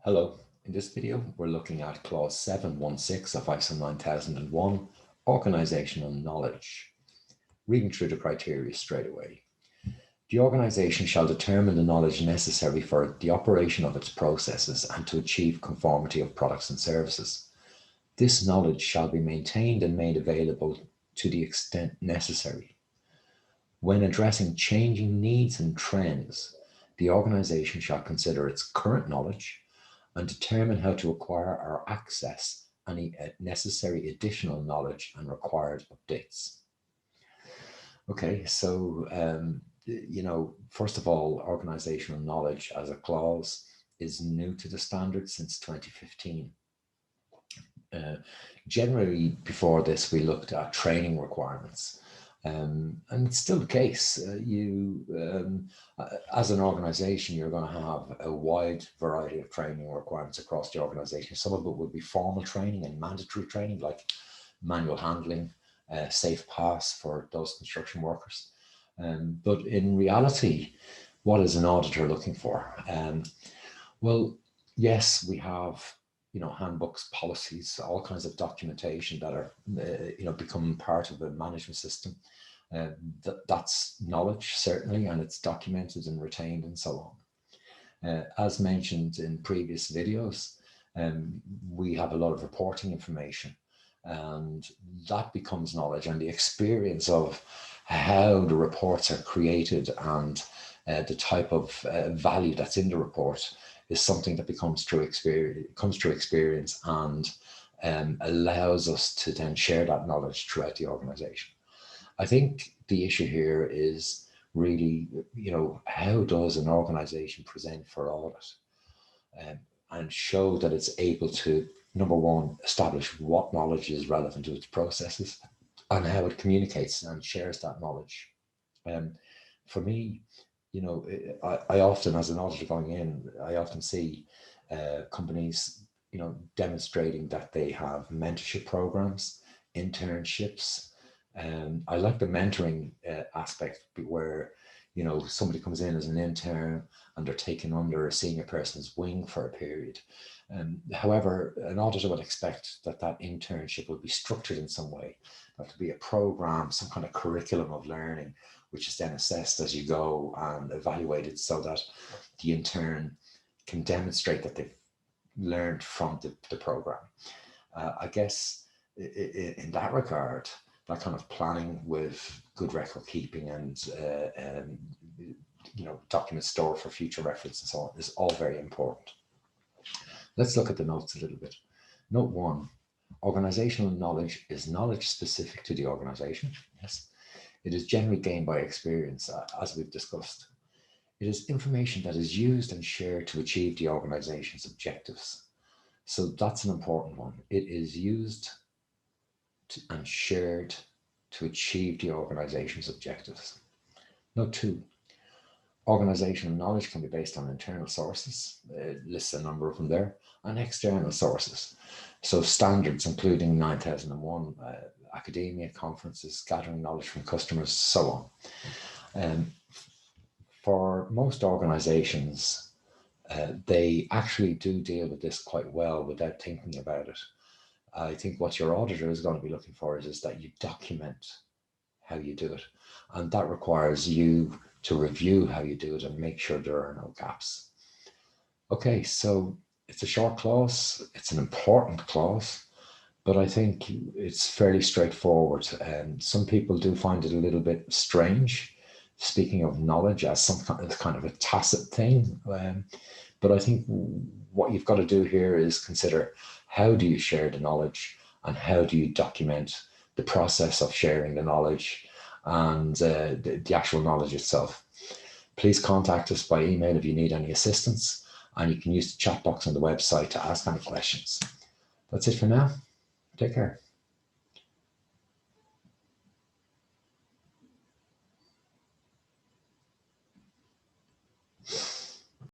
Hello, in this video we're looking at clause 716 of ISO 9001, organizational knowledge. Reading through the criteria straight away. The organization shall determine the knowledge necessary for the operation of its processes and to achieve conformity of products and services. This knowledge shall be maintained and made available to the extent necessary. When addressing changing needs and trends, the organization shall consider its current knowledge and determine how to acquire or access any necessary additional knowledge and required updates. Okay, so, first of all, organizational knowledge as a clause is new to the standard since 2015. Generally, before this, we looked at training requirements. And it's still the case. As an organization, you're going to have a wide variety of training requirements across the organization. Some of it will be formal training and mandatory training, like manual handling, safe pass for those construction workers. But in reality, what is an auditor looking for? Well, yes, we have handbooks, policies, all kinds of documentation that are, become part of a management system. That's knowledge, certainly, and it's documented and retained and so on. As mentioned in previous videos, we have a lot of reporting information, and that becomes knowledge, and the experience of how the reports are created and the type of value that's in the report is something that comes through experience and allows us to then share that knowledge throughout the organization. I think the issue here is really, how does an organization present for audit and show that it's able to, number one, establish what knowledge is relevant to its processes and how it communicates and shares that knowledge. For me, I often, as an auditor going in, I often see companies, demonstrating that they have mentorship programs, internships. I like the mentoring aspect where, somebody comes in as an intern and they're taken under a senior person's wing for a period. However, an auditor would expect that that internship would be structured in some way, that to be a program, some kind of curriculum of learning, which is then assessed as you go and evaluated so that the intern can demonstrate that they've learned from the program. I guess in that regard, that kind of planning with good record keeping and documents stored for future reference and so on is all very important. Let's look at the notes a little bit. Note 1, organizational knowledge is knowledge specific to the organization. Yes. It is generally gained by experience, as we've discussed. It is information that is used and shared to achieve the organization's objectives. So that's an important one. It is used and shared to achieve the organization's objectives. Note 2, organizational knowledge can be based on internal sources, lists a number of them there, and external sources. So standards, including 9001, academia, conferences, gathering knowledge from customers, so on. For most organizations, they actually do deal with this quite well without thinking about it. I think what your auditor is going to be looking for is that you document how you do it. And that requires you to review how you do it and make sure there are no gaps. Okay, so it's a short clause, it's an important clause, but I think it's fairly straightforward. And some people do find it a little bit strange, speaking of knowledge as some kind of a tacit thing. But I think what you've got to do here is consider, how do you share the knowledge and how do you document the process of sharing the knowledge and the actual knowledge itself. Please contact us by email if you need any assistance, and you can use the chat box on the website to ask any questions. That's it for now. Take care.